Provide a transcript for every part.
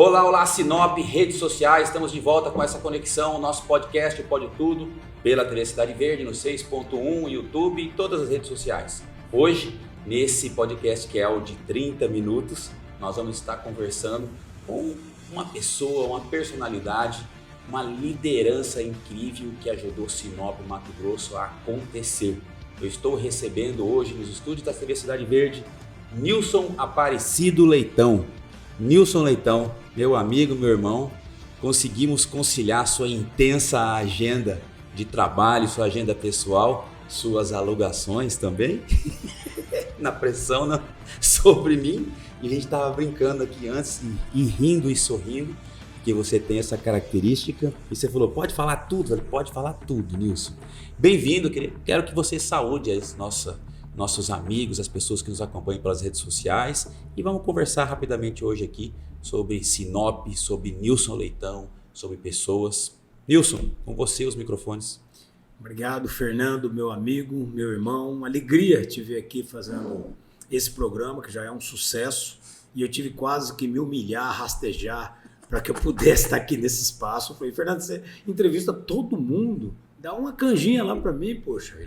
Olá, olá, Sinop, redes sociais, estamos de volta com essa conexão, nosso podcast Pode Tudo, pela TV Cidade Verde, no 6.1, YouTube e todas as redes sociais. Hoje, nesse podcast que é o de 30 minutos, nós vamos estar conversando com uma pessoa, uma personalidade, uma liderança incrível que ajudou Sinop, Mato Grosso a acontecer. Eu estou recebendo hoje nos estúdios da TV Cidade Verde, Nilson Aparecido Leitão. Nilson Leitão, meu amigo, meu irmão, conseguimos conciliar sua intensa agenda de trabalho, sua agenda pessoal, suas alugações também, na pressão sobre mim. E a gente estava brincando aqui antes e rindo e sorrindo, porque você tem essa característica. E você falou, pode falar tudo? Eu falei, pode falar tudo, Nilson. Bem-vindo, quero que você saúde as nossos amigos, as pessoas que nos acompanham pelas redes sociais, e vamos conversar rapidamente hoje aqui sobre Sinop, sobre Nilson Leitão, sobre pessoas. Nilson, com você os microfones. Obrigado, Fernando, meu amigo, meu irmão. Uma alegria te ver aqui fazendo esse programa, que já é um sucesso, e eu tive quase que me humilhar, rastejar, para que eu pudesse estar aqui nesse espaço. Eu falei, Fernando, você entrevista todo mundo, dá uma canjinha lá para mim, poxa.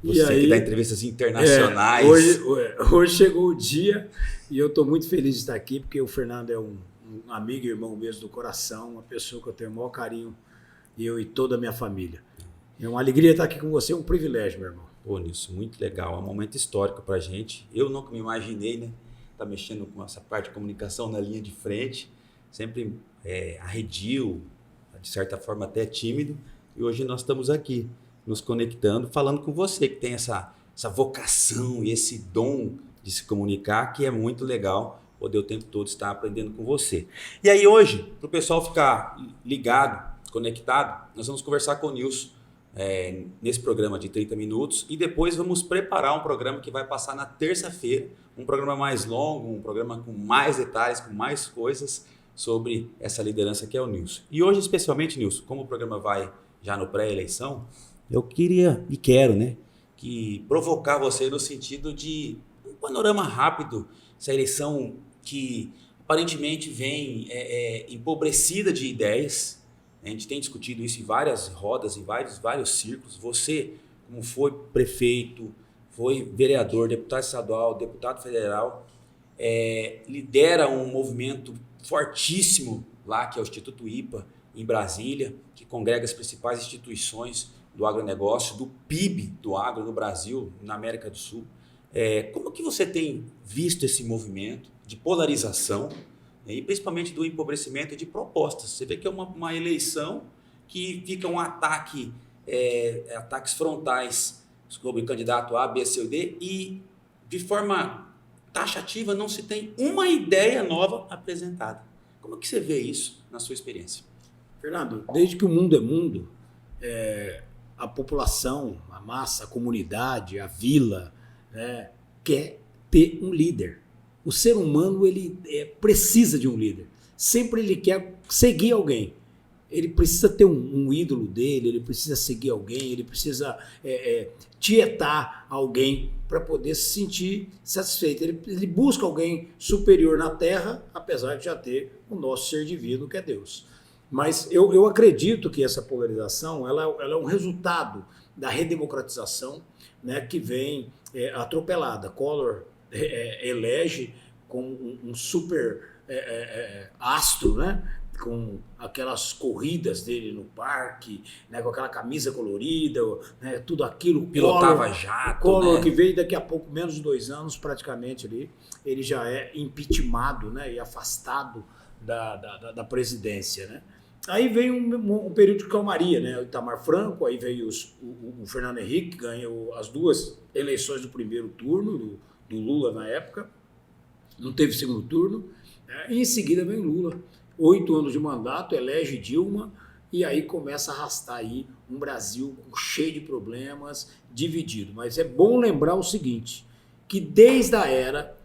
Você que dá entrevistas internacionais. Hoje chegou o dia e eu estou muito feliz de estar aqui, porque o Fernando é um amigo e irmão mesmo do coração, uma pessoa que eu tenho o maior carinho, eu e toda a minha família. É uma alegria estar aqui com você, um privilégio, meu irmão. Pô, Nilson, muito legal, é um momento histórico para a gente. Eu nunca me imaginei, né, estar mexendo com essa parte de comunicação na linha de frente, sempre arredio, de certa forma até tímido. E hoje nós estamos aqui, nos conectando, falando com você que tem essa vocação e esse dom de se comunicar, que é muito legal poder o tempo todo estar aprendendo com você. E aí hoje, para o pessoal ficar ligado, conectado, nós vamos conversar com o Nilson nesse programa de 30 minutos e depois vamos preparar um programa que vai passar na terça-feira, um programa mais longo, um programa com mais detalhes, com mais coisas sobre essa liderança que é o Nilson. E hoje, especialmente, Nilson, como o programa vai já no pré-eleição, eu queria e quero, que provocar você no sentido de um panorama rápido, essa eleição que aparentemente vem empobrecida de ideias. A gente tem discutido isso em várias rodas, em vários círculos. Você, como foi prefeito, foi vereador, deputado estadual, deputado federal, lidera um movimento fortíssimo lá, que é o Instituto IPA, em Brasília, que congrega as principais instituições do agronegócio, do PIB do agro no Brasil, na América do Sul. Como que você tem visto esse movimento de polarização, e principalmente do empobrecimento de propostas? Você vê que é uma eleição que fica um ataques frontais sobre o candidato A, B, C ou D, e de forma taxativa não se tem uma ideia nova apresentada. Como que você vê isso na sua experiência? Fernando, desde que o mundo é mundo, a população, a massa, a comunidade, a vila, quer ter um líder. O ser humano ele precisa de um líder. Sempre ele quer seguir alguém. Ele precisa ter um ídolo dele, ele precisa seguir alguém, ele precisa tietar alguém para poder se sentir satisfeito. Ele busca alguém superior na Terra, apesar de já ter o nosso ser divino, que é Deus. Mas eu acredito que essa polarização ela é um resultado da redemocratização, que vem atropelada. Collor elege com um super astro, com aquelas corridas dele no parque, com aquela camisa colorida, tudo aquilo. Pilotava jato. Collor, que veio daqui a pouco, menos de 2 anos praticamente, ele já é impeachmentado, e afastado da presidência, Aí veio um período de calmaria, o Itamar Franco, aí veio o Fernando Henrique, que ganhou as 2 eleições do primeiro turno, do Lula na época, não teve segundo turno, e em seguida vem Lula, 8 anos de mandato, elege Dilma, e aí começa a arrastar aí um Brasil cheio de problemas, dividido. Mas é bom lembrar o seguinte, que desde a era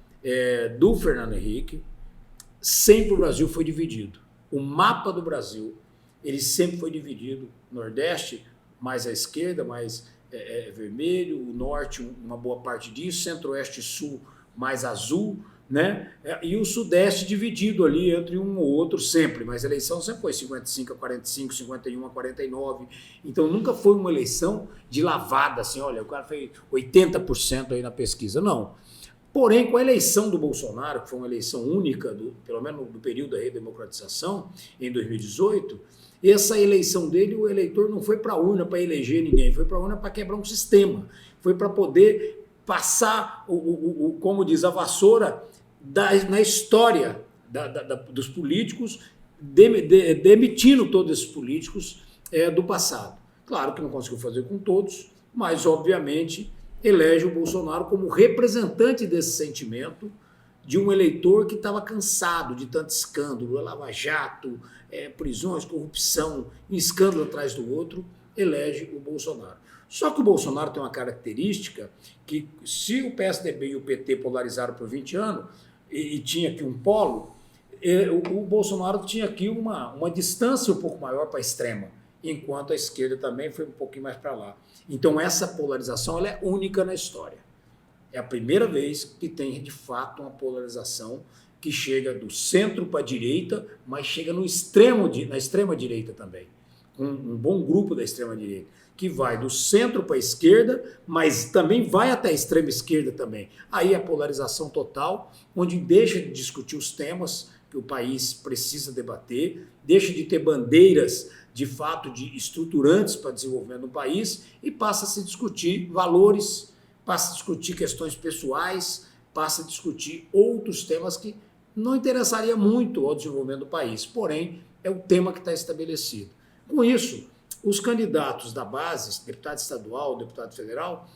do Fernando Henrique, sempre o Brasil foi dividido. O mapa do Brasil, ele sempre foi dividido, Nordeste mais à esquerda, mais vermelho, o Norte uma boa parte disso, Centro-Oeste e Sul mais azul, né? E o Sudeste dividido ali entre um ou outro sempre, mas a eleição sempre foi 55 a 45, 51 a 49, então nunca foi uma eleição de lavada, assim, olha, o cara fez 80% aí na pesquisa, não. Porém, com a eleição do Bolsonaro, que foi uma eleição única, pelo menos no período da redemocratização, em 2018, essa eleição dele, o eleitor não foi para a urna para eleger ninguém, foi para a urna para quebrar um sistema, foi para poder passar, como diz, a vassoura na história dos políticos, demitindo todos esses políticos do passado. Claro que não conseguiu fazer com todos, mas obviamente elege o Bolsonaro como representante desse sentimento de um eleitor que estava cansado de tanto escândalo, Lava Jato, prisões, corrupção, um escândalo atrás do outro, elege o Bolsonaro. Só que o Bolsonaro tem uma característica que, se o PSDB e o PT polarizaram por 20 anos, e tinha aqui um polo, o Bolsonaro tinha aqui uma distância um pouco maior para a extrema, enquanto a esquerda também foi um pouquinho mais para lá. Então essa polarização ela é única na história. É a primeira vez que tem, de fato, uma polarização que chega do centro para a direita, mas chega na extrema direita também, com um bom grupo da extrema direita, que vai do centro para a esquerda, mas também vai até a extrema esquerda também. Aí a polarização total, onde deixa de discutir os temas que o país precisa debater, deixa de ter bandeiras, de fato, de estruturantes para desenvolvimento do país e passa a se discutir valores, passa a discutir questões pessoais, passa a discutir outros temas que não interessaria muito ao desenvolvimento do país, porém é o tema que está estabelecido. Com isso, os candidatos da base, deputado estadual, deputado federal,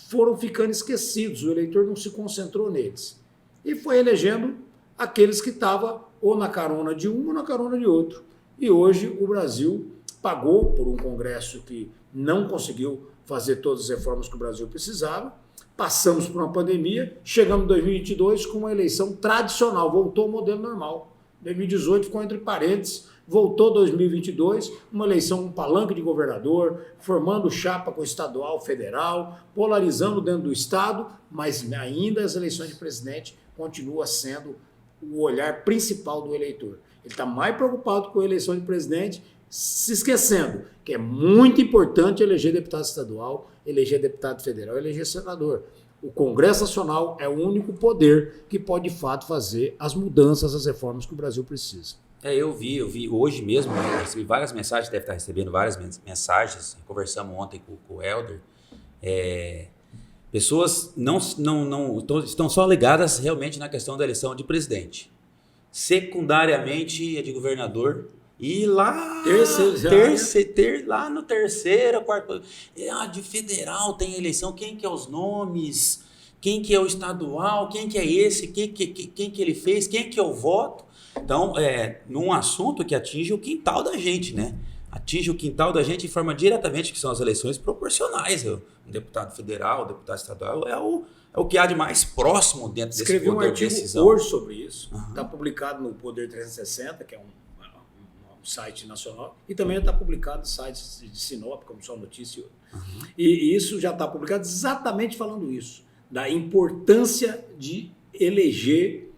foram ficando esquecidos, o eleitor não se concentrou neles. E foi elegendo aqueles que estavam ou na carona de um ou na carona de outro. E hoje o Brasil pagou por um Congresso que não conseguiu fazer todas as reformas que o Brasil precisava, passamos por uma pandemia, chegamos em 2022 com uma eleição tradicional, voltou ao modelo normal. 2018 ficou entre parênteses, voltou 2022, uma eleição com palanque de governador, formando chapa com estadual, federal, polarizando dentro do Estado, mas ainda as eleições de presidente continuam sendo o olhar principal do eleitor. Ele está mais preocupado com a eleição de presidente, se esquecendo que é muito importante eleger deputado estadual, eleger deputado federal, eleger senador. O Congresso Nacional é o único poder que pode, de fato, fazer as mudanças, as reformas que o Brasil precisa. Eu vi hoje mesmo, né, recebi várias mensagens, deve estar recebendo várias mensagens, conversamos ontem com o Helder, pessoas não estão só ligadas realmente na questão da eleição de presidente, secundariamente a de governador, e lá lá no terceiro, quarto, de federal tem eleição, quem que é os nomes, quem que é o estadual, quem que é esse, quem que ele fez, quem que é o voto. Então, num assunto que atinge o quintal da gente, né? Atinge o quintal da gente de forma diretamente, que são as eleições proporcionais. O deputado federal, o deputado estadual é o que há de mais próximo dentro desse poder de decisão. Escrevi um artigo hoje sobre isso, está publicado no Poder 360, que é um site nacional, e também está publicado no site de Sinop, como Só Notícia. E isso já está publicado exatamente falando isso, da importância de eleger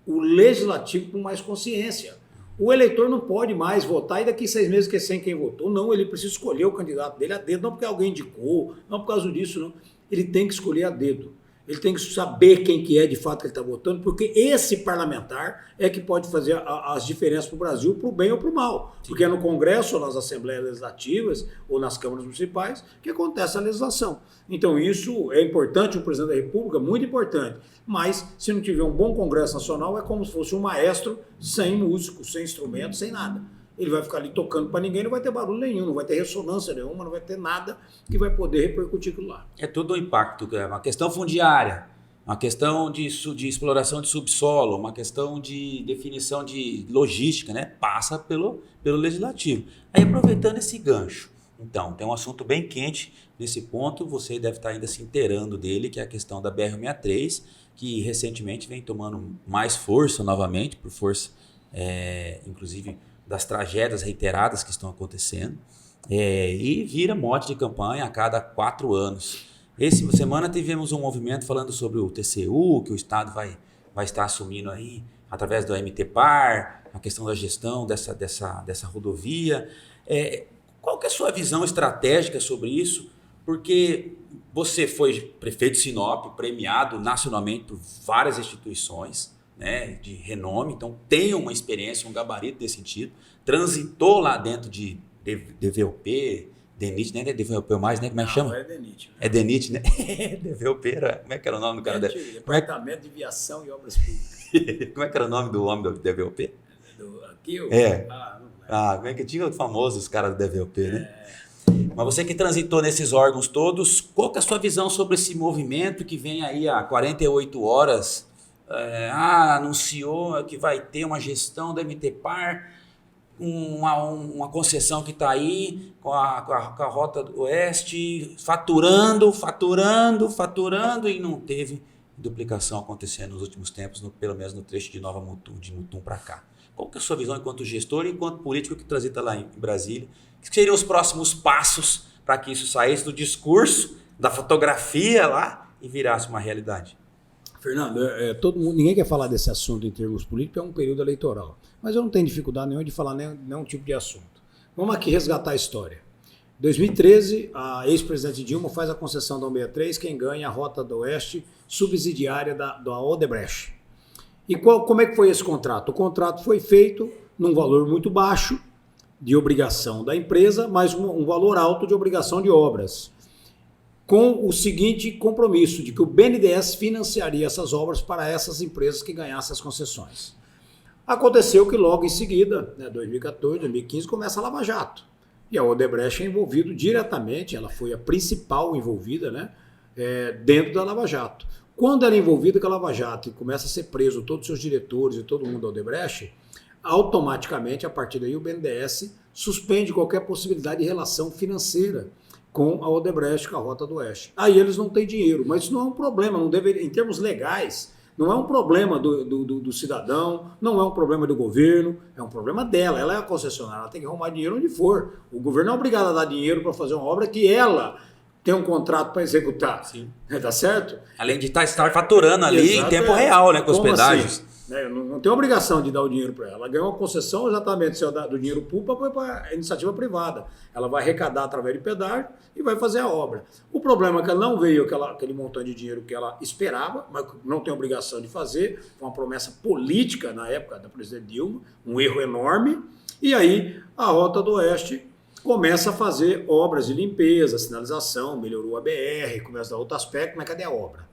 o legislativo com mais consciência. O eleitor não pode mais votar e daqui 6 meses esquecer quem votou. Não, ele precisa escolher o candidato dele a dedo, não porque alguém indicou, não por causa disso, não. Ele tem que escolher a dedo. Ele tem que saber quem que é de fato que ele está votando, porque esse parlamentar é que pode fazer as diferenças para o Brasil, para o bem ou para o mal. Sim. Porque é no Congresso, ou nas Assembleias Legislativas, ou nas câmaras municipais, que acontece a legislação. Então isso é importante, o presidente da República, muito importante. Mas se não tiver um bom Congresso Nacional, é como se fosse um maestro sem músico, sem instrumento, sem nada. Ele vai ficar ali tocando para ninguém, não vai ter barulho nenhum, não vai ter ressonância nenhuma, não vai ter nada que vai poder repercutir aquilo lá. É tudo um impacto, é uma questão fundiária, uma questão de exploração de subsolo, uma questão de definição de logística, né? Passa pelo legislativo. Aí, aproveitando esse gancho, então, tem um assunto bem quente nesse ponto, você deve estar ainda se inteirando dele, que é a questão da BR-163, que recentemente vem tomando mais força novamente, por força, inclusive, das tragédias reiteradas que estão acontecendo, e vira mote de campanha a cada 4 anos. Essa semana tivemos um movimento falando sobre o TCU, que o Estado vai vai estar assumindo aí, através do MT-Par, a questão da gestão dessa rodovia. Qual que é a sua visão estratégica sobre isso? Porque você foi prefeito de Sinop, premiado nacionalmente por várias instituições, né, de renome, então tem uma experiência, um gabarito nesse sentido, transitou lá dentro de DVOP, DENIT, né? DVOP mais, né? Como é que chama? É DENIT. Né? É DENIT, né? DVOP, como é que era o nome do cara? Departamento de Viação e Obras Públicas. Como é que era o nome do homem do DVOP? Aqui eu? Não lembro. Como é que tinha famoso os caras do DVOP, né? Mas você que transitou nesses órgãos todos, qual que é a sua visão sobre esse movimento que vem aí há 48 horas? Anunciou que vai ter uma gestão da MT-Par, uma concessão que está aí com a Rota do Oeste, faturando e não teve duplicação acontecendo nos últimos tempos, pelo menos no trecho de Nova Mutum, de Mutum para cá. Qual que é a sua visão enquanto gestor e enquanto político que transita lá em Brasília? O que seriam os próximos passos para que isso saísse do discurso, da fotografia lá e virasse uma realidade? Fernando, todo mundo, ninguém quer falar desse assunto em termos políticos, é um período eleitoral. Mas eu não tenho dificuldade nenhuma de falar nenhum tipo de assunto. Vamos aqui resgatar a história. Em 2013, a ex-presidente Dilma faz a concessão da 163, quem ganha a Rota do Oeste subsidiária da Odebrecht. E como é que foi esse contrato? O contrato foi feito num valor muito baixo de obrigação da empresa, mas um valor alto de obrigação de obras, com o seguinte compromisso, de que o BNDES financiaria essas obras para essas empresas que ganhassem as concessões. Aconteceu que logo em seguida, 2014, 2015, começa a Lava Jato. E a Odebrecht é envolvida diretamente, ela foi a principal envolvida, dentro da Lava Jato. Quando ela é envolvida com a Lava Jato e começa a ser preso todos os seus diretores e todo mundo da Odebrecht, automaticamente, a partir daí, o BNDES suspende qualquer possibilidade de relação financeira com a Odebrecht, com a Rota do Oeste. Aí eles não têm dinheiro, mas isso não é um problema, não deveria, em termos legais, não é um problema do cidadão, não é um problema do governo, é um problema dela, ela é a concessionária, ela tem que arrumar dinheiro onde for. O governo é obrigado a dar dinheiro para fazer uma obra que ela tem um contrato para executar. Sim. Tá certo? Além de estar faturando ali em tempo real, com os pedágios. Assim? Não tem obrigação de dar o dinheiro para ela. Ela ganhou uma concessão exatamente se ela dá do dinheiro público para a iniciativa privada. Ela vai arrecadar através de pedágio e vai fazer a obra. O problema é que ela não veio aquele montante de dinheiro que ela esperava, mas não tem obrigação de fazer. Foi uma promessa política na época da presidente Dilma, um erro enorme. E aí a Rota do Oeste começa a fazer obras de limpeza, sinalização, melhorou a BR, começa a dar outro aspecto, mas cadê a obra?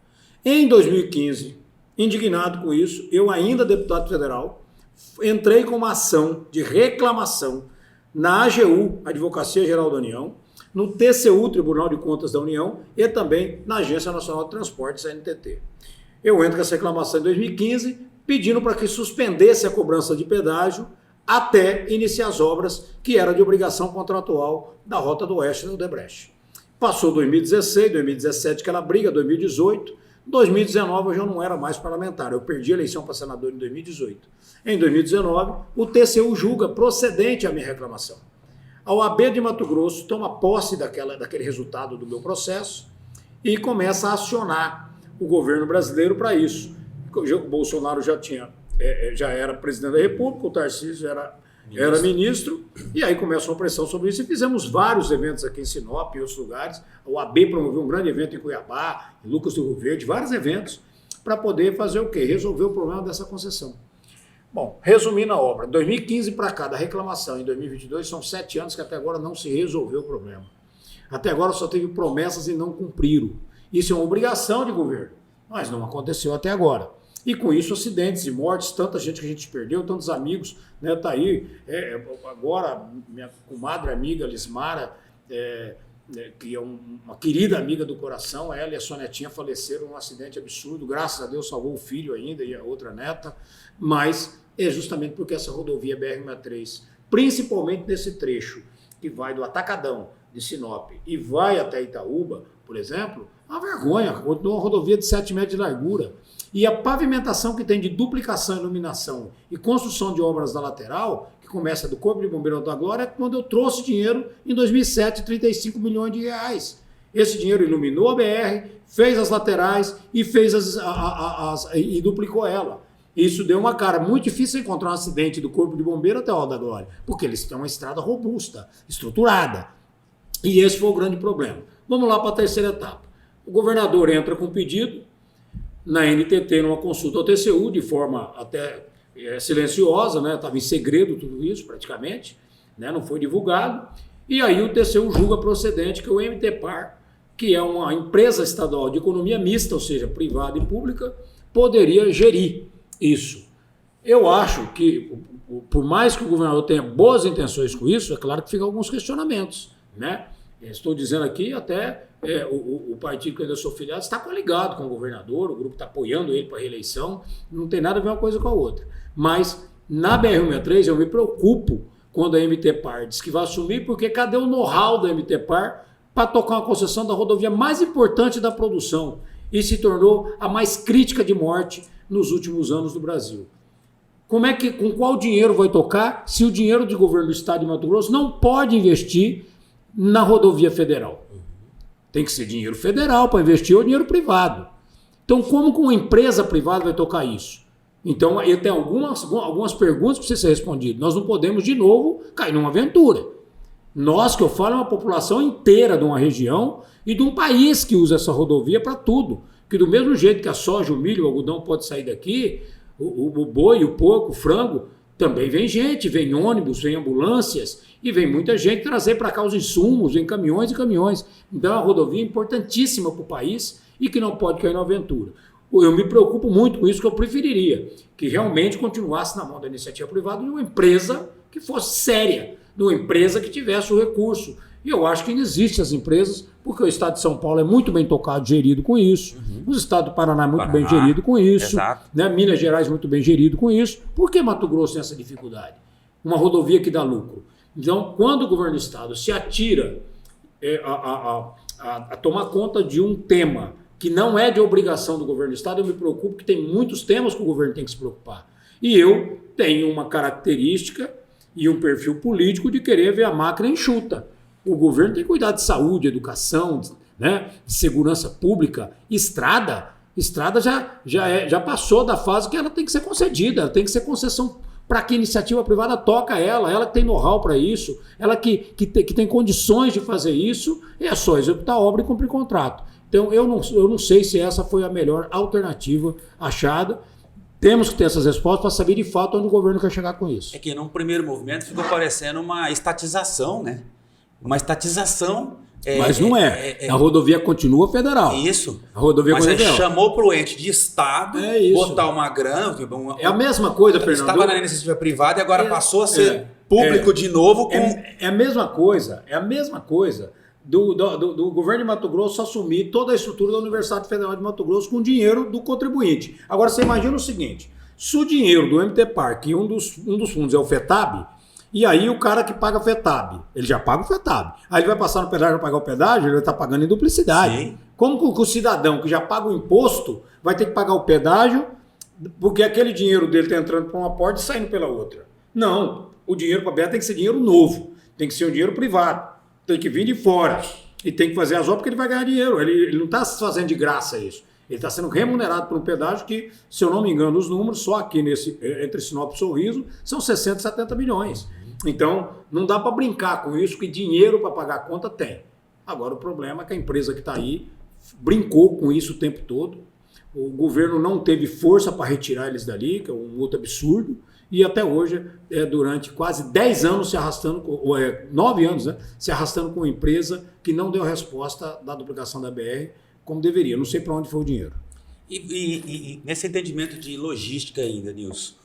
Em 2015, indignado com isso, eu ainda deputado federal, entrei com uma ação de reclamação na AGU, Advocacia Geral da União, no TCU, Tribunal de Contas da União, e também na Agência Nacional de Transportes, ANTT. Eu entro com essa reclamação em 2015, pedindo para que suspendesse a cobrança de pedágio até iniciar as obras que era de obrigação contratual da Rota do Oeste da Odebrecht. Passou 2016, 2017 aquela briga, 2018, 2019 eu já não era mais parlamentar, eu perdi a eleição para senador em 2018. Em 2019, o TCU julga procedente a minha reclamação. A OAB de Mato Grosso toma posse daquele resultado do meu processo e começa a acionar o governo brasileiro para isso. O Bolsonaro já era presidente da República, o Tarcísio era ministro, e aí começa uma pressão sobre isso, e fizemos vários eventos aqui em Sinop e outros lugares. A OAB promoveu um grande evento em Cuiabá, em Lucas do Rio Verde, vários eventos, para poder fazer o quê? Resolver o problema dessa concessão. Bom, resumindo a obra, 2015 para cá, da reclamação, em 2022, são 7 anos que até agora não se resolveu o problema. Até agora só teve promessas e não cumpriram. Isso é uma obrigação de governo, mas não aconteceu até agora. E com isso, acidentes e mortes, tanta gente que a gente perdeu, tantos amigos, tá aí, agora minha comadre amiga Lismara, que é uma querida amiga do coração, ela e a sua netinha faleceram num acidente absurdo, graças a Deus salvou o filho ainda e a outra neta, mas é justamente porque essa rodovia BR-63, principalmente nesse trecho que vai do Atacadão de Sinop e vai até Itaúba, por exemplo, é uma vergonha, uma rodovia de 7 metros de largura. E a pavimentação que tem de duplicação, iluminação e construção de obras da lateral, que começa do Corpo de Bombeiro da Glória, é quando eu trouxe dinheiro em 2007, 35 milhões de reais. Esse dinheiro iluminou a BR, fez as laterais e fez e duplicou ela. Isso deu uma cara. Muito difícil encontrar um acidente do Corpo de Bombeiro até o Alto da Glória, porque eles têm uma estrada robusta, estruturada. E esse foi o grande problema. Vamos lá para a terceira etapa. O governador entra com pedido na NTT, numa consulta ao TCU, de forma até silenciosa, né? Estava em segredo tudo isso praticamente, né? Não foi divulgado. E aí o TCU julga procedente que o MTPAR, que é uma empresa estadual de economia mista, ou seja, privada e pública, poderia gerir isso. Eu acho que, por mais que o governador tenha boas intenções com isso, é claro que ficam alguns questionamentos, né? Estou dizendo aqui até o partido que eu ainda sou filiado está coligado com o governador, o grupo está apoiando ele para a reeleição, não tem nada a ver uma coisa com a outra. Mas na BR-163 eu me preocupo quando a MTPAR diz que vai assumir, porque cadê o know-how da MTPAR para tocar uma concessão da rodovia mais importante da produção e se tornou a mais crítica de morte nos últimos anos do Brasil. Com qual dinheiro vai tocar se o dinheiro do governo do estado de Mato Grosso não pode investir na rodovia federal? Tem que ser dinheiro federal para investir ou dinheiro privado. Então, como que uma empresa privada vai tocar isso? Então, eu tenho algumas perguntas para ser respondidas. Nós não podemos, de novo, cair numa aventura. Nós, que eu falo, é uma população inteira de uma região e de um país que usa essa rodovia para tudo. Que do mesmo jeito que a soja, o milho, o algodão pode sair daqui, o boi, o porco, o frango, também vem gente, vem ônibus, vem ambulâncias e vem muita gente trazer para cá os insumos, vem caminhões e caminhões. Então é uma rodovia importantíssima para o país e que não pode cair na aventura. Eu me preocupo muito com isso, que eu preferiria que realmente continuasse na mão da iniciativa privada de uma empresa que fosse séria, de uma empresa que tivesse o recurso. E eu acho que ainda existem as empresas, porque o estado de São Paulo é muito bem tocado, gerido com isso, o estado do Paraná é muito bem gerido com isso, né? Minas Gerais muito bem gerido com isso. Por que Mato Grosso tem essa dificuldade? Uma rodovia que dá lucro. Então, quando o governo do estado se atira a tomar conta de um tema que não é de obrigação do governo do estado, eu me preocupo que tem muitos temas que o governo tem que se preocupar. E eu tenho uma característica e um perfil político de querer ver a máquina enxuta. O governo tem que cuidar de saúde, educação, né, de segurança pública. Estrada já passou da fase que ela tem que ser concedida, ela tem que ser concessão para que a iniciativa privada toca ela que tem know-how para isso, ela que tem condições de fazer isso, é só executar a obra e cumprir contrato. Então eu não sei se essa foi a melhor alternativa achada. Temos que ter essas respostas para saber de fato onde o governo quer chegar com isso. É que num primeiro movimento ficou parecendo uma estatização, né? Uma estatização. Mas não é. A rodovia continua federal. Isso. A rodovia mas continua aí federal. chamou para o ente de Estado botar uma grana. É a mesma coisa, Fernando. Estava na iniciativa privada e agora passou a ser público de novo. É a mesma coisa. É a mesma coisa do governo de Mato Grosso assumir toda a estrutura da Universidade Federal de Mato Grosso com dinheiro do contribuinte. Agora você imagina o seguinte: se o dinheiro do MTPAR, que um dos fundos é o FETAB, e aí o cara que paga FETAB, ele já paga o FETAB. Aí ele vai passar no pedágio para pagar o pedágio, ele vai estar pagando em duplicidade. Sim. Como que o cidadão que já paga o imposto vai ter que pagar o pedágio porque aquele dinheiro dele está entrando por uma porta e saindo pela outra? Não. O dinheiro para a BR tem que ser dinheiro novo. Tem que ser um dinheiro privado. Tem que vir de fora. E tem que fazer as obras porque ele vai ganhar dinheiro. Ele não está fazendo de graça isso. Ele está sendo remunerado por um pedágio que, se eu não me engano, os números, só aqui entre Sinop e Sorriso, são 60, 70 milhões. Então, não dá para brincar com isso, que dinheiro para pagar a conta tem. Agora, o problema é que a empresa que está aí brincou com isso o tempo todo. O governo não teve força para retirar eles dali, que é um outro absurdo. E até hoje, durante quase 10 anos se arrastando, 9 anos, né, se arrastando com uma empresa que não deu resposta da duplicação da BR como deveria. Não sei para onde foi o dinheiro. E nesse entendimento de logística ainda, Nilson,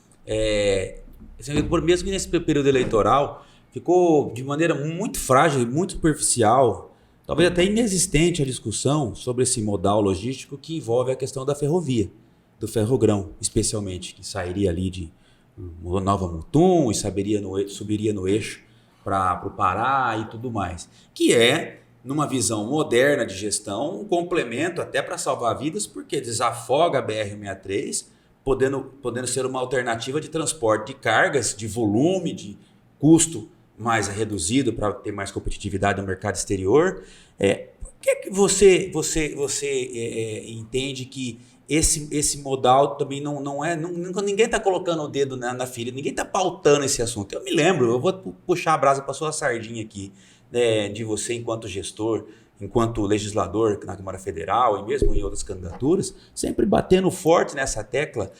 mesmo que nesse período eleitoral, ficou de maneira muito frágil e muito superficial, talvez até inexistente a discussão sobre esse modal logístico que envolve a questão da ferrovia, do ferrogrão, especialmente, que sairia ali de Nova Mutum e subiria no eixo para o Pará e tudo mais. Que é, numa visão moderna de gestão, um complemento até para salvar vidas, porque desafoga a BR-163, podendo ser uma alternativa de transporte de cargas, de volume, de custo mais reduzido para ter mais competitividade no mercado exterior. que é que você entende que esse modal também não é... ninguém está colocando o dedo na ferida, ninguém está pautando esse assunto. Eu me lembro, eu vou puxar a brasa para sua sardinha aqui, de você enquanto gestor, enquanto legislador na Câmara Federal e mesmo em outras candidaturas, sempre batendo forte nessa tecla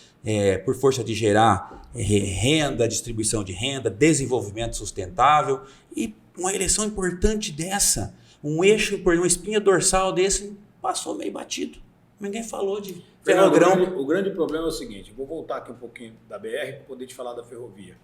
por força de gerar renda, distribuição de renda, desenvolvimento sustentável. E uma eleição importante dessa, um eixo, uma espinha dorsal desse, passou meio batido. Ninguém falou de Ferrogrão. O grande problema é o seguinte, vou voltar aqui um pouquinho da BR para poder te falar da ferrovia.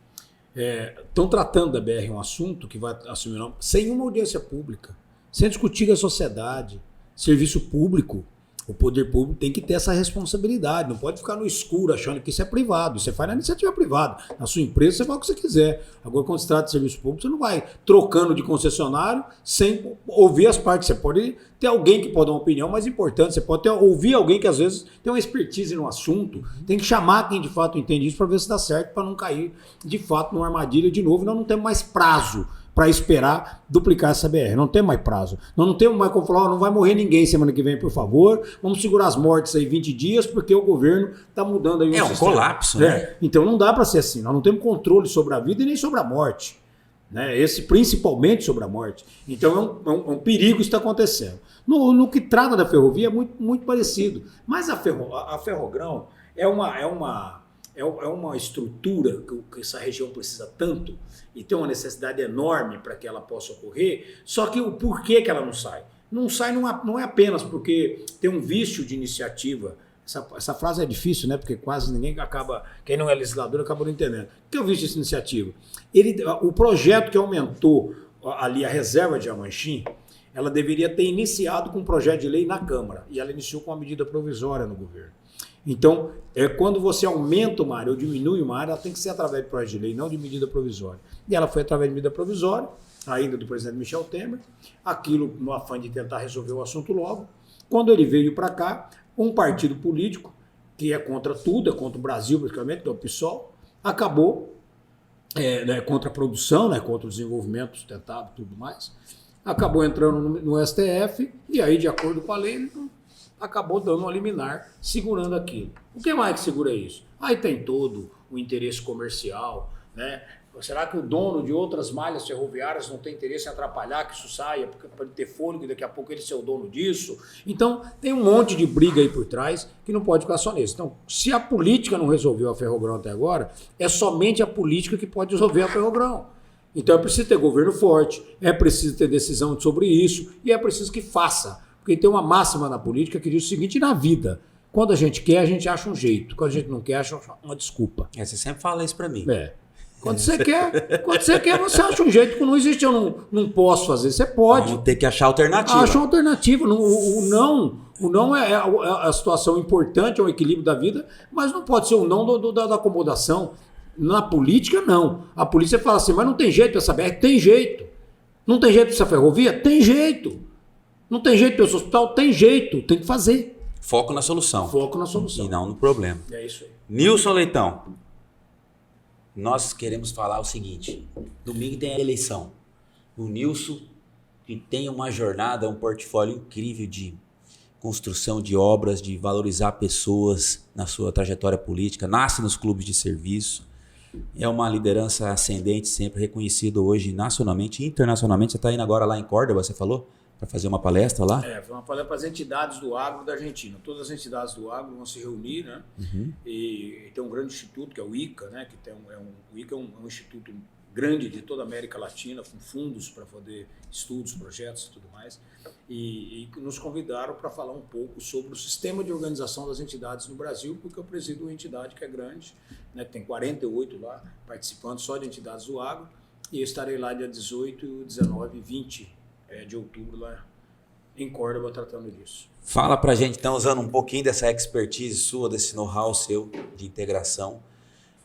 Estão tratando da BR um assunto que vai assumir sem uma audiência pública, sem discutir com a sociedade, serviço público. O poder público tem que ter essa responsabilidade, não pode ficar no escuro achando que isso é privado. Você faz na iniciativa privada, na sua empresa você faz o que você quiser. Agora, quando se trata de serviço público, você não vai trocando de concessionário sem ouvir as partes. Você pode ter alguém que pode dar uma opinião mais importante, você pode ouvir alguém que às vezes tem uma expertise no assunto, tem que chamar quem de fato entende isso para ver se dá certo, para não cair de fato numa armadilha de novo. Nós não temos mais prazo para esperar duplicar essa BR. Não tem mais prazo. Nós não temos mais como falar, não vai morrer ninguém semana que vem, por favor. Vamos segurar as mortes aí 20 dias, porque o governo está mudando aí o sistema. Colapso, né? Então não dá para ser assim. Nós não temos controle sobre a vida e nem sobre a morte. Né? Esse principalmente sobre a morte. Então é um perigo isso está acontecendo. No que trata da ferrovia é muito, muito parecido. Mas a Ferrogrão é uma estrutura que essa região precisa tanto e tem uma necessidade enorme para que ela possa ocorrer, só que o porquê que ela não sai? Não sai não é apenas porque tem um vício de iniciativa. Essa frase é difícil, né? Porque quase ninguém acaba, quem não é legislador acaba não entendendo. O que é o vício de iniciativa? O projeto que aumentou ali a reserva de Amanchim, ela deveria ter iniciado com um projeto de lei na Câmara e ela iniciou com uma medida provisória no governo. Então, quando você aumenta uma área ou diminui uma área, ela tem que ser através de projeto de lei, não de medida provisória. E ela foi através de medida provisória, ainda do presidente Michel Temer, aquilo no afã de tentar resolver o assunto logo. Quando ele veio para cá, um partido político, que é contra tudo, é contra o Brasil praticamente, que é o PSOL, acabou, contra a produção, contra o desenvolvimento sustentável e tudo mais, acabou entrando no STF e aí, de acordo com a lei, acabou dando uma liminar, segurando aquilo. O que mais que segura isso? Aí tem todo o interesse comercial, né? Será que o dono de outras malhas ferroviárias não tem interesse em atrapalhar que isso saia, para ele ter fôlego e daqui a pouco ele ser o dono disso? Então, tem um monte de briga aí por trás que não pode ficar só nisso. Então, se a política não resolveu a Ferrogrão até agora, é somente a política que pode resolver a Ferrogrão. Então, é preciso ter governo forte, é preciso ter decisão sobre isso e é preciso que faça. Porque tem uma máxima na política que diz o seguinte, na vida, quando a gente quer, a gente acha um jeito. Quando a gente não quer, acha uma desculpa. Você sempre fala isso para mim. Quando você quer, você acha um jeito. Quando não existe, eu não posso fazer. Você pode. Vamos ter que achar alternativa. Acha uma alternativa. O não é a situação importante, é o equilíbrio da vida, mas não pode ser o não da acomodação. Na política, não. A polícia fala assim, mas não tem jeito para essa BR? Tem jeito. Não tem jeito para essa ferrovia? Tem jeito. Não tem jeito para esse hospital? Tem jeito. Tem que fazer. Foco na solução. Foco na solução. E não no problema. É isso aí. Nilson Leitão, nós queremos falar o seguinte. Domingo tem a eleição. O Nilson, que tem uma jornada, um portfólio incrível de construção de obras, de valorizar pessoas na sua trajetória política, nasce nos clubes de serviço. É uma liderança ascendente, sempre reconhecido hoje nacionalmente e internacionalmente. Você está indo agora lá em Córdoba, você falou? Para fazer uma palestra lá? Foi uma palestra para as entidades do agro da Argentina. Todas as entidades do agro vão se reunir, né? Uhum. E tem um grande instituto, que é o ICA, né? Que o ICA é um instituto grande de toda a América Latina, com fundos para fazer estudos, projetos e tudo mais. E nos convidaram para falar um pouco sobre o sistema de organização das entidades no Brasil, porque eu presido uma entidade que é grande, né? Tem 48 lá participando só de entidades do agro. E eu estarei lá dia 18, 19 e 20 de outubro lá em Córdoba tratando disso. Fala pra gente então, usando um pouquinho dessa expertise sua, desse know-how seu de integração,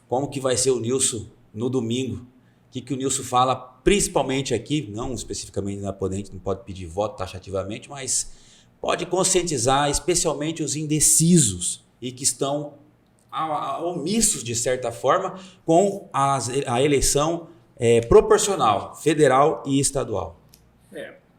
como que vai ser o Nilson no domingo? O que o Nilson fala principalmente aqui, não especificamente na Podente, não pode pedir voto taxativamente, mas pode conscientizar especialmente os indecisos e que estão omissos de certa forma com a eleição proporcional, federal e estadual.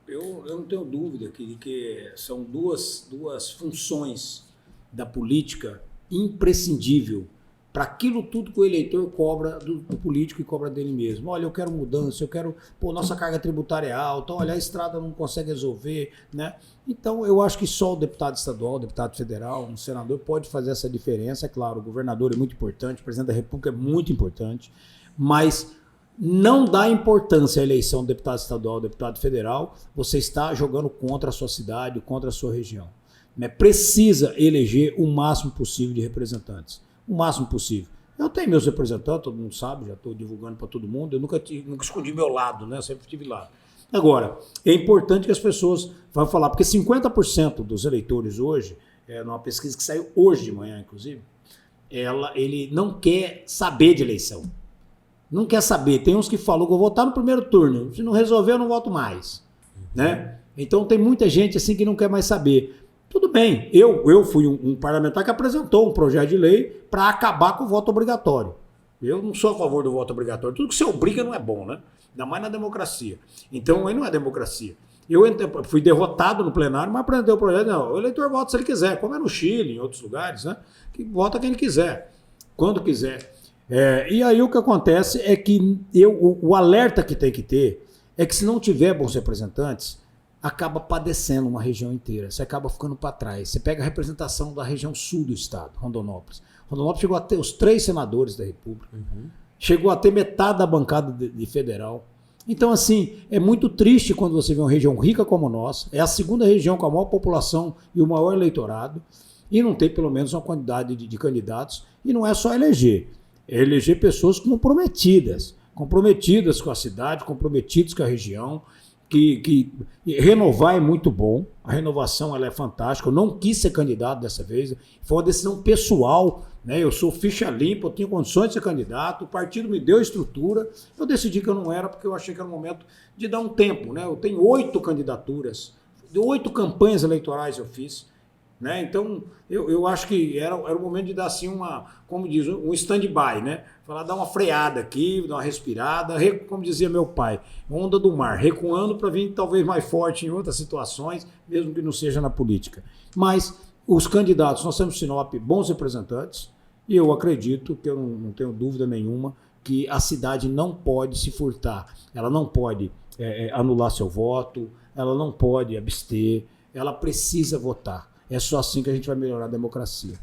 Eu não tenho dúvida que são duas funções da política imprescindível para aquilo tudo que o eleitor cobra do político e cobra dele mesmo. Olha, eu quero mudança, eu quero... Pô, nossa carga tributária é alta, olha, a estrada não consegue resolver, né? Então, eu acho que só o deputado estadual, o deputado federal, um senador pode fazer essa diferença. É claro, o governador é muito importante, o presidente da República é muito importante, mas não dá importância à eleição do deputado estadual, do deputado federal, você está jogando contra a sua cidade, contra a sua região. Precisa eleger o máximo possível de representantes. O máximo possível. Eu tenho meus representantes, todo mundo sabe, já estou divulgando para todo mundo, eu nunca escondi meu lado, né? Eu sempre estive lá. Agora, é importante que as pessoas vão falar, porque 50% dos eleitores hoje, numa pesquisa que saiu hoje de manhã, inclusive, ele não quer saber de eleição. Não quer saber. Tem uns que falam que eu vou votar no primeiro turno, se não resolver eu não voto mais. Né? Então tem muita gente assim que não quer mais saber. Tudo bem, eu fui um parlamentar que apresentou um projeto de lei para acabar com o voto obrigatório. Eu não sou a favor do voto obrigatório. Tudo que você obriga não é bom, né? Ainda mais na democracia. Então, aí não é democracia. Eu fui derrotado no plenário, mas apresentei o projeto. Não, o eleitor vota se ele quiser, como é no Chile, em outros lugares, né? Que vota quem ele quiser, quando quiser. E aí o que acontece é que o alerta que tem que ter é que se não tiver bons representantes, acaba padecendo uma região inteira, você acaba ficando para trás. Você pega a representação da região sul do estado, Rondonópolis. Rondonópolis chegou a ter os 3 senadores da República, chegou a ter metade da bancada de federal. Então, assim, é muito triste quando você vê uma região rica como a nossa, é a segunda região com a maior população e o maior eleitorado, e não tem pelo menos uma quantidade de candidatos, e não é só eleger, é eleger pessoas comprometidas com a cidade, comprometidas com a região, que renovar é muito bom, a renovação ela é fantástica. Eu não quis ser candidato dessa vez, foi uma decisão pessoal, né? Eu sou ficha limpa, eu tinha condições de ser candidato, o partido me deu estrutura, eu decidi que eu não era porque eu achei que era o momento de dar um tempo, né? Eu tenho 8 candidaturas, 8 campanhas eleitorais eu fiz, né? Então eu acho que era o momento de dar assim como diz, um stand-by, né? Falar, dar uma freada aqui, dar uma respirada, como dizia meu pai, onda do mar, recuando para vir talvez mais forte em outras situações, mesmo que não seja na política. Mas os candidatos, nós temos em Sinop bons representantes, e eu acredito, que eu não tenho dúvida nenhuma, que a cidade não pode se furtar, ela não pode anular seu voto, ela não pode abster, ela precisa votar. É só assim que a gente vai melhorar a democracia.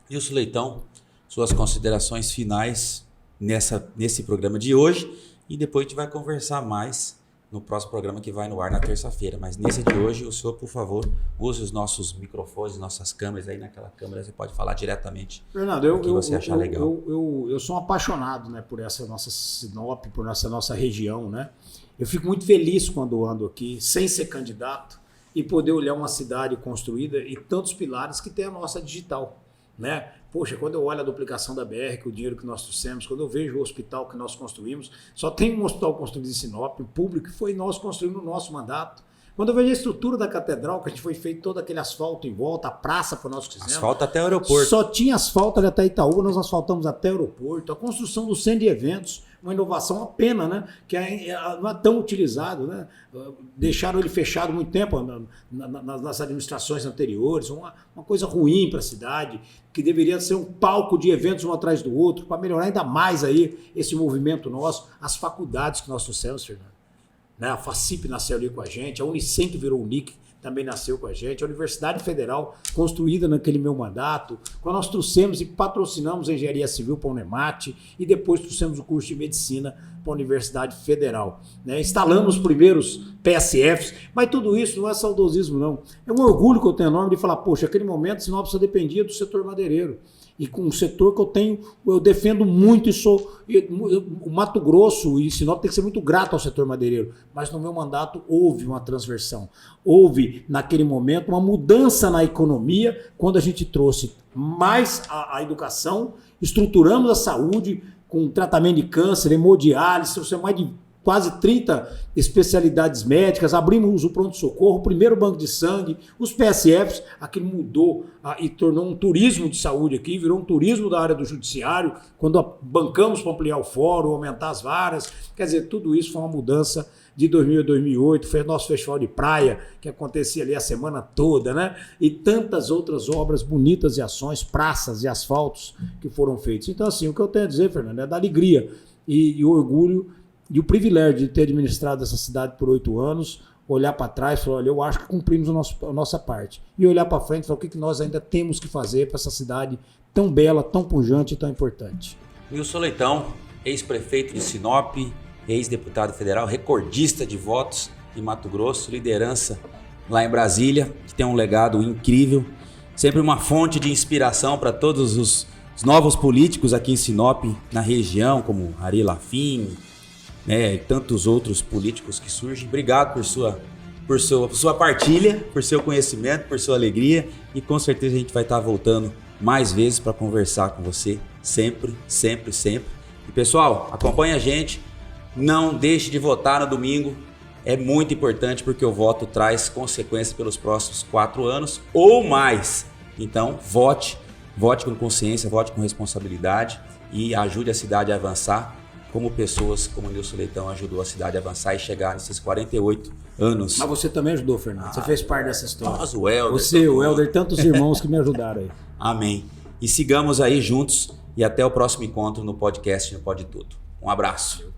Wilson Leitão, suas considerações finais nesse programa de hoje, e depois a gente vai conversar mais no próximo programa que vai no ar na terça-feira. Mas nesse de hoje, o senhor, por favor, use os nossos microfones, nossas câmeras. Aí naquela câmera você pode falar diretamente. Fernando, o que você achar legal. Eu sou um apaixonado, né, por essa nossa Sinop, por essa nossa região, né? Eu fico muito feliz quando ando aqui, sem ser candidato, e poder olhar uma cidade construída e tantos pilares que tem a nossa digital, né? Poxa, quando eu olho a duplicação da BR, que o dinheiro que nós trouxemos, quando eu vejo o hospital que nós construímos, só tem um hospital construído em Sinop, o público, que foi nós construímos no nosso mandato. Quando eu vejo a estrutura da catedral, que a gente foi feito todo aquele asfalto em volta, a praça foi nós que fizemos. Asfalto até o aeroporto. Só tinha asfalto ali até Itaú, nós asfaltamos até o aeroporto. A construção do centro de eventos, uma inovação, uma pena, né? Que não é tão utilizado, né? Deixaram ele fechado muito tempo nas administrações anteriores, uma coisa ruim para a cidade, que deveria ser um palco de eventos um atrás do outro, para melhorar ainda mais aí esse movimento nosso, as faculdades que nós trouxemos, Fernando. Né? A FACIP nasceu ali com a gente, a Unicentro virou Unic, também nasceu com a gente, a Universidade Federal, construída naquele meu mandato, quando nós trouxemos e patrocinamos a Engenharia Civil para a Unemate e depois trouxemos o curso de Medicina para a Universidade Federal. Né? Instalamos os primeiros PSFs, mas tudo isso não é saudosismo, não. É um orgulho que eu tenho enorme de falar, poxa, naquele momento Sinop só dependia do setor madeireiro. E com um setor que eu defendo muito o Mato Grosso e Sinop tem que ser muito grato ao setor madeireiro, mas no meu mandato houve uma transversão, houve naquele momento uma mudança na economia quando a gente trouxe mais a educação, estruturamos a saúde com tratamento de câncer, hemodiálise, trouxemos mais de quase 30 especialidades médicas, abrimos o pronto-socorro, o primeiro banco de sangue, os PSFs, aquilo mudou e tornou um turismo de saúde aqui, virou um turismo da área do judiciário, quando bancamos para ampliar o fórum, aumentar as varas, quer dizer, tudo isso foi uma mudança de 2000 a 2008, foi o nosso festival de praia, que acontecia ali a semana toda, né? E tantas outras obras bonitas e ações, praças e asfaltos que foram feitos. Então, assim, o que eu tenho a dizer, Fernando, é da alegria e o orgulho e o privilégio de ter administrado essa cidade por 8 anos, olhar para trás e falar, olha, eu acho que cumprimos a nossa parte. E olhar para frente e falar, o que nós ainda temos que fazer para essa cidade tão bela, tão pujante e tão importante. Wilson Leitão, ex-prefeito de Sinop, ex-deputado federal, recordista de votos em Mato Grosso, liderança lá em Brasília, que tem um legado incrível, sempre uma fonte de inspiração para todos os novos políticos aqui em Sinop, na região, como Ari Lafim, né, e tantos outros políticos que surgem. Obrigado por sua partilha, por seu conhecimento, por sua alegria, e com certeza a gente vai estar voltando mais vezes para conversar com você, sempre, sempre, sempre. E pessoal, acompanhe a gente. Não deixe de votar no domingo, é muito importante porque o voto traz consequências pelos próximos 4 anos ou mais. Então, vote com consciência, vote com responsabilidade e ajude a cidade a avançar, como pessoas como o Nilson Leitão ajudou a cidade a avançar e chegar nesses 48 anos. Mas você também ajudou, Fernando, você fez parte dessa história. Nós, o Helder. Você, o Helder, tantos irmãos que me ajudaram aí. Amém. E sigamos aí juntos e até o próximo encontro no podcast No Pode Tudo. Um abraço.